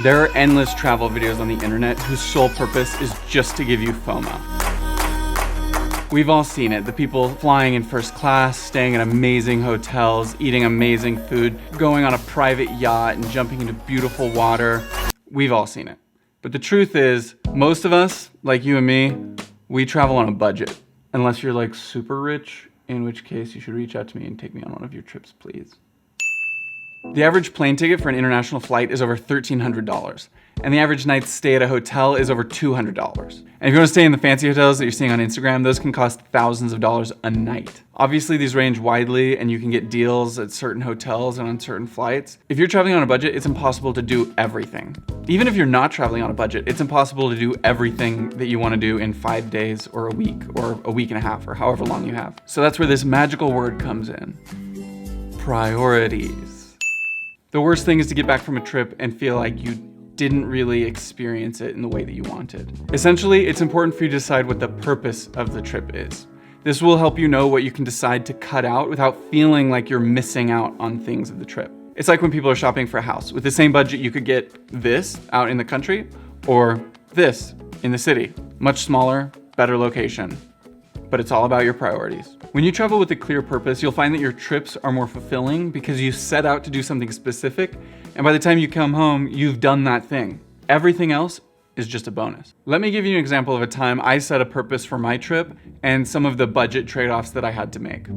There are endless travel videos on the internet whose sole purpose is just to give you FOMO. We've all seen it, the people flying in first class, staying in amazing hotels, eating amazing food, going on a private yacht and jumping into beautiful water. We've all seen it. But the truth is, most of us, like you and me, we travel on a budget. Unless you're like super rich, in which case you should reach out to me and take me on one of your trips, please. The average plane ticket for an international flight is over $1,300, and the average night's stay at a hotel is over $200. And if you want to stay in the fancy hotels that you're seeing on Instagram, those can cost thousands of dollars a night. Obviously, these range widely, and you can get deals at certain hotels and on certain flights. If you're traveling on a budget, it's impossible to do everything. Even if you're not traveling on a budget, it's impossible to do everything that you want to do in 5 days or a week and a half or however long you have. So that's where this magical word comes in. Priorities. The worst thing is to get back from a trip and feel like you didn't really experience it in the way that you wanted. Essentially, it's important for you to decide what the purpose of the trip is. This will help you know what you can decide to cut out without feeling like you're missing out on things of the trip. It's like when people are shopping for a house. With the same budget, you could get this out in the country or this in the city. Much smaller, better location. But it's all about your priorities. When you travel with a clear purpose, you'll find that your trips are more fulfilling because you set out to do something specific, and by the time you come home, you've done that thing. Everything else is just a bonus. Let me give you an example of a time I set a purpose for my trip and some of the budget trade-offs that I had to make.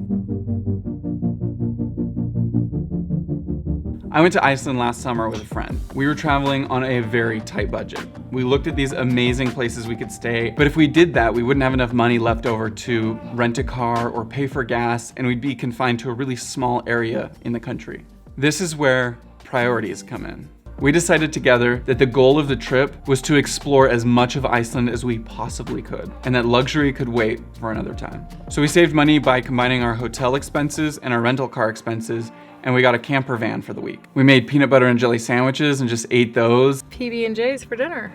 I went to Iceland last summer with a friend. We were traveling on a very tight budget. We looked at these amazing places we could stay, but if we did that, we wouldn't have enough money left over to rent a car or pay for gas, and we'd be confined to a really small area in the country. This is where priorities come in. We decided together that the goal of the trip was to explore as much of Iceland as we possibly could, and that luxury could wait for another time. So we saved money by combining our hotel expenses and our rental car expenses, and we got a camper van for the week. We made peanut butter and jelly sandwiches and just ate those. PB&J's for dinner.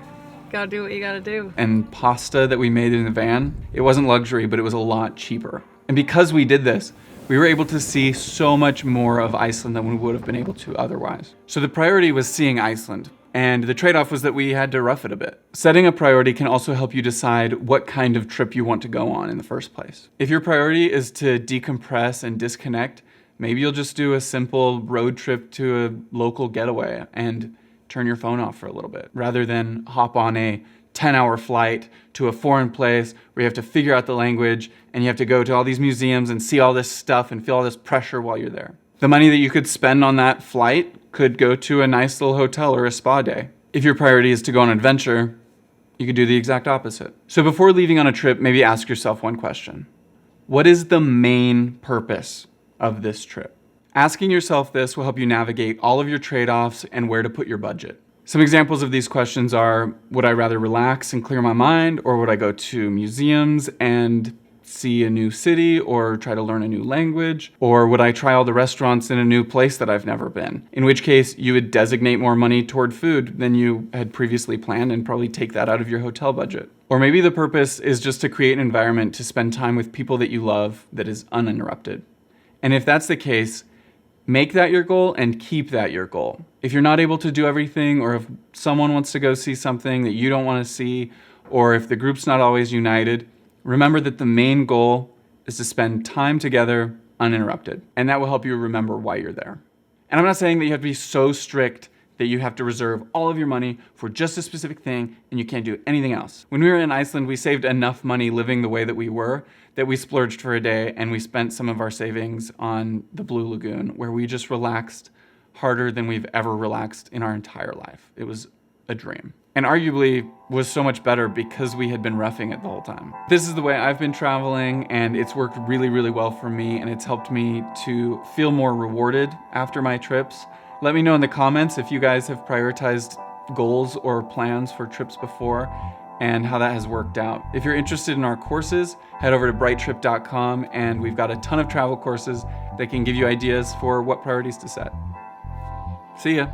Gotta do what you gotta do. And pasta that we made in the van. It wasn't luxury, but it was a lot cheaper. And because we did this, we were able to see so much more of Iceland than we would have been able to otherwise. So the priority was seeing Iceland, and the trade-off was that we had to rough it a bit. Setting a priority can also help you decide what kind of trip you want to go on in the first place. If your priority is to decompress and disconnect, maybe you'll just do a simple road trip to a local getaway and turn your phone off for a little bit, rather than hop on a 10-hour flight to a foreign place where you have to figure out the language and you have to go to all these museums and see all this stuff and feel all this pressure while you're there. The money that you could spend on that flight could go to a nice little hotel or a spa day. If your priority is to go on an adventure, you could do the exact opposite. So before leaving on a trip, maybe ask yourself one question. What is the main purpose of this trip? Asking yourself this will help you navigate all of your trade-offs and where to put your budget. Some examples of these questions are, would I rather relax and clear my mind, or would I go to museums and see a new city or try to learn a new language? Or would I try all the restaurants in a new place that I've never been? In which case, you would designate more money toward food than you had previously planned and probably take that out of your hotel budget. Or maybe the purpose is just to create an environment to spend time with people that you love that is uninterrupted. And if that's the case, make that your goal and keep that your goal. If you're not able to do everything, or if someone wants to go see something that you don't want to see, or if the group's not always united, remember that the main goal is to spend time together uninterrupted. And that will help you remember why you're there. And I'm not saying that you have to be so strict that you have to reserve all of your money for just a specific thing and you can't do anything else. When we were in Iceland, we saved enough money living the way that we were that we splurged for a day and we spent some of our savings on the Blue Lagoon, where we just relaxed harder than we've ever relaxed in our entire life. It was a dream. And arguably was so much better because we had been roughing it the whole time. This is the way I've been traveling, and it's worked really, really well for me, and it's helped me to feel more rewarded after my trips. Let me know in the comments if you guys have prioritized goals or plans for trips before and how that has worked out. If you're interested in our courses, head over to brighttrip.com, and we've got a ton of travel courses that can give you ideas for what priorities to set. See ya.